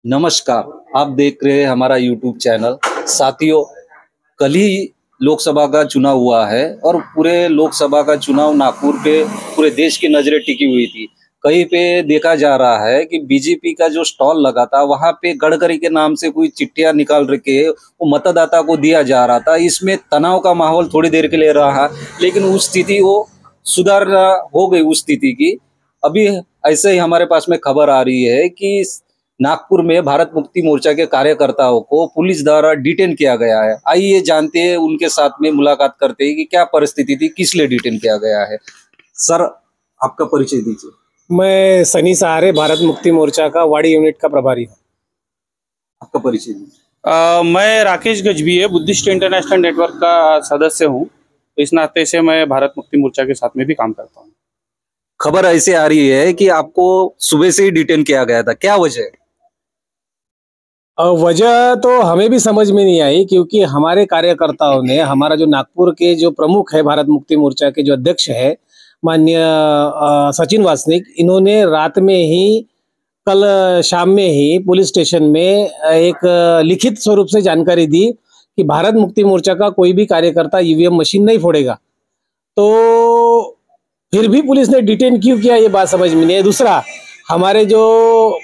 नमस्कार, आप देख रहे हैं हमारा यूट्यूब चैनल। साथियों, कल ही लोकसभा का चुनाव हुआ है और पूरे लोकसभा का चुनाव नागपुर पे पूरे देश की नजरें टिकी हुई थी। कहीं पे देखा जा रहा है कि बीजेपी का जो स्टॉल लगा था वहां पे गडकरी के नाम से कोई चिट्ठियां निकाल के वो मतदाता को दिया जा रहा था। इसमें तनाव का माहौल थोड़ी देर के लिए रहा, लेकिन उस स्थिति वो सुधार हो गई उस स्थिति की। अभी ऐसे ही हमारे पास में खबर आ रही है कि नागपुर में भारत मुक्ति मोर्चा के कार्यकर्ताओं को पुलिस द्वारा डिटेन किया गया है। आइए जानते हैं, उनके साथ में मुलाकात करते हैं कि क्या परिस्थिति थी, किस लिए डिटेन किया गया है। सर, आपका परिचय दीजिए। मैं सनी सहारे, भारत मुक्ति मोर्चा का वाड़ी यूनिट का प्रभारी हूँ। आपका परिचय दीजिए। मैं Rakesh Gajbhiye, Buddhist international network का सदस्य हूँ। इस नाते से मैं भारत मुक्ति मोर्चा के साथ में भी काम करता हूँ। खबर ऐसे आ रही है कि आपको सुबह से ही डिटेन किया गया था, क्या वजह है? वजह तो हमें भी समझ में नहीं आई, क्योंकि हमारे कार्यकर्ताओं ने, हमारा जो नागपुर के जो प्रमुख है भारत मुक्ति मोर्चा के जो अध्यक्ष है माननीय सचिन वासनिक, इन्होंने रात में ही, कल शाम में ही पुलिस स्टेशन में एक लिखित स्वरूप से जानकारी दी कि भारत मुक्ति मोर्चा का कोई भी कार्यकर्ता ईवीएम मशीन नहीं फोड़ेगा। तो फिर भी पुलिस ने डिटेन क्यों किया, ये बात समझ में नहीं है। दूसरा, हमारे जो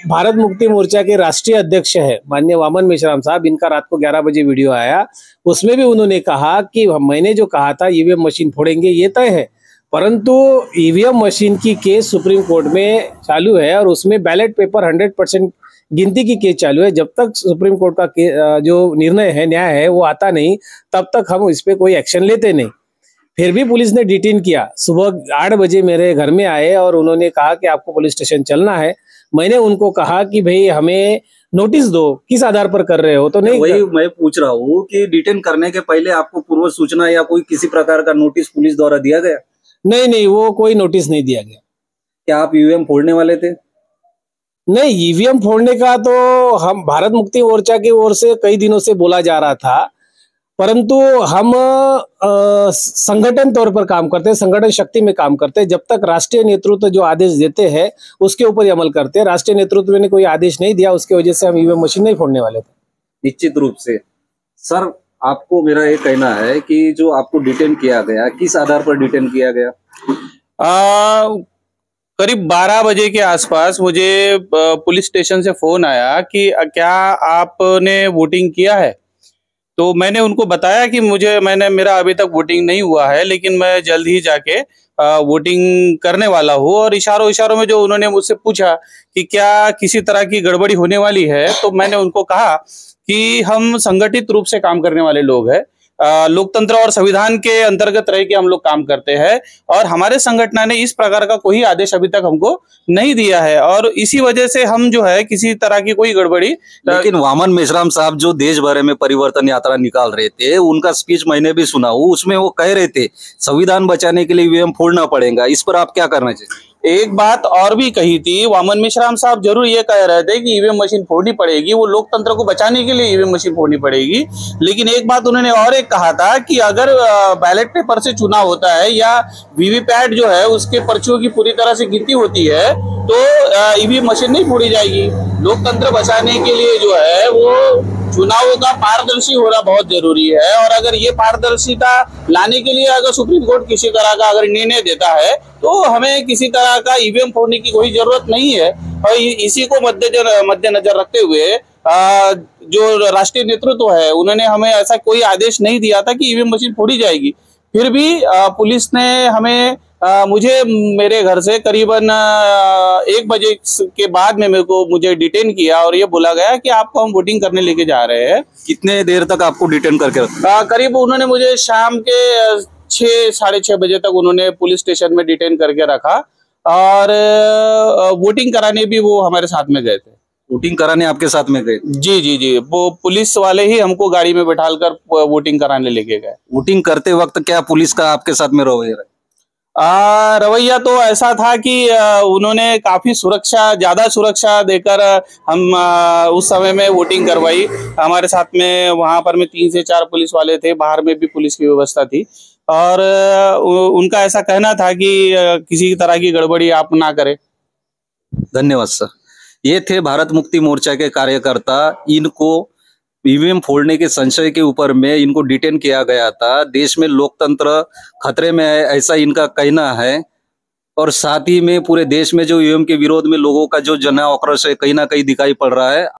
भारत मुक्ति मोर्चा के राष्ट्रीय अध्यक्ष है माननीय वामन मेश्राम साहब, इनका रात को 11 बजे वीडियो आया, उसमें भी उन्होंने कहा कि मैंने जो कहा था ईवीएम मशीन फोड़ेंगे ये तय है, परंतु ईवीएम मशीन की केस सुप्रीम कोर्ट में चालू है और उसमें बैलेट पेपर 100% गिनती की केस चालू है। जब तक सुप्रीम कोर्ट का जो निर्णय है, न्याय है, वो आता नहीं, तब तक हम इस पे कोई एक्शन लेते नहीं। फिर भी पुलिस ने डिटेन किया। सुबह 8 बजे मेरे घर में आए और उन्होंने कहा कि आपको पुलिस स्टेशन चलना है। मैंने उनको कहा कि भाई हमें नोटिस दो, किस आधार पर कर रहे हो? तो नहीं, वही मैं पूछ रहा हूँ कि डिटेन करने के पहले आपको पूर्व सूचना या कोई किसी प्रकार का नोटिस पुलिस द्वारा दिया गया? नहीं, वो कोई नोटिस नहीं दिया गया। क्या आप ईवीएम फोड़ने वाले थे? नहीं, ईवीएम फोड़ने का तो हम भारत मुक्ति मोर्चा की ओर से कई दिनों से बोला जा रहा था, परंतु हम संगठन तौर पर काम करते हैं, संगठन शक्ति में काम करते हैं। जब तक राष्ट्रीय नेतृत्व जो आदेश देते हैं उसके ऊपर ही अमल करते हैं। राष्ट्रीय नेतृत्व ने कोई आदेश नहीं दिया, उसकी वजह से हम ईवीएम मशीन नहीं फोड़ने वाले थे। निश्चित रूप से। सर, आपको मेरा ये कहना है कि जो आपको डिटेन किया गया, किस आधार पर डिटेन किया गया? करीब 12 बजे के आसपास मुझे पुलिस स्टेशन से फोन आया कि क्या आपने वोटिंग किया है। तो मैंने उनको बताया कि मेरा अभी तक वोटिंग नहीं हुआ है, लेकिन मैं जल्द ही जाके वोटिंग करने वाला हूँ। और इशारों में जो उन्होंने मुझसे पूछा कि क्या किसी तरह की गड़बड़ी होने वाली है, तो मैंने उनको कहा कि हम संगठित रूप से काम करने वाले लोग हैं, लोकतंत्र और संविधान के अंतर्गत रह के हम लोग काम करते हैं और हमारे संगठन ने इस प्रकार का कोई आदेश अभी तक हमको नहीं दिया है और इसी वजह से हम जो है किसी तरह की कोई गड़बड़ी। लेकिन वामन मेश्राम साहब जो देश भर में परिवर्तन यात्रा निकाल रहे थे, उनका स्पीच मैंने भी सुना हूँ, उसमें वो कह रहे थे संविधान बचाने के लिए ईवीएम फोड़ना पड़ेगा। इस पर आप क्या करना चाहिए? एक बात और भी कही थी, वामन मेश्राम साहब जरूर ये कह रहे थे कि ईवीएम मशीन फोड़नी पड़ेगी, वो लोकतंत्र को बचाने के लिए ईवीएम मशीन फोड़नी पड़ेगी। लेकिन एक बात उन्होंने और एक कहा था कि अगर बैलेट पेपर से चुनाव होता है या वीवीपैट जो है उसके पर्चियों की पूरी तरह से गिनती होती है तो ईवीएम मशीन नहीं फोड़ी जाएगी। लोकतंत्र बचाने के लिए जो है वो चुनावों का पारदर्शी होना बहुत जरूरी है और अगर ये पारदर्शिता लाने के लिए अगर सुप्रीम कोर्ट किसी तरह का अगर निर्णय देता है तो हमें किसी तरह का ईवीएम फोड़ने की कोई जरूरत नहीं है। और इसी को मद्देनजर रखते हुए जो राष्ट्रीय नेतृत्व है उन्होंने हमें ऐसा कोई आदेश नहीं दिया था कि ईवीएम मशीन फोड़ी जाएगी। फिर भी पुलिस ने हमें मुझे मेरे घर से करीबन 1 बजे के बाद में मुझे डिटेन किया और ये बोला गया कि आपको हम वोटिंग करने लेके जा रहे हैं। कितने देर तक आपको डिटेन करके रखा? करीब उन्होंने मुझे शाम के 6 साढ़े 6 बजे तक उन्होंने पुलिस स्टेशन में डिटेन करके रखा और वोटिंग कराने भी वो हमारे साथ में गए थे। वोटिंग कराने आपके साथ में गए? जी, वो पुलिस वाले ही हमको गाड़ी में बैठालकर वोटिंग कराने लेके गए। वोटिंग करते वक्त क्या पुलिस का आपके साथ में रवैया? रवैया तो ऐसा था कि उन्होंने काफी ज्यादा सुरक्षा देकर हम उस समय में वोटिंग करवाई। हमारे साथ में वहां पर में 3 से 4 पुलिस वाले थे, बाहर में भी पुलिस की व्यवस्था थी और उनका ऐसा कहना था कि किसी तरह की गड़बड़ी आप ना करें। धन्यवाद सर। ये थे भारत मुक्ति मोर्चा के कार्यकर्ता। इनको ईवीएम फोड़ने के संशय के ऊपर में इनको डिटेन किया गया था। देश में लोकतंत्र खतरे में है, ऐसा इनका कहना है। और साथ ही में पूरे देश में जो ईवीएम के विरोध में लोगों का जो जन आक्रोश है कहीं ना कहीं दिखाई पड़ रहा है।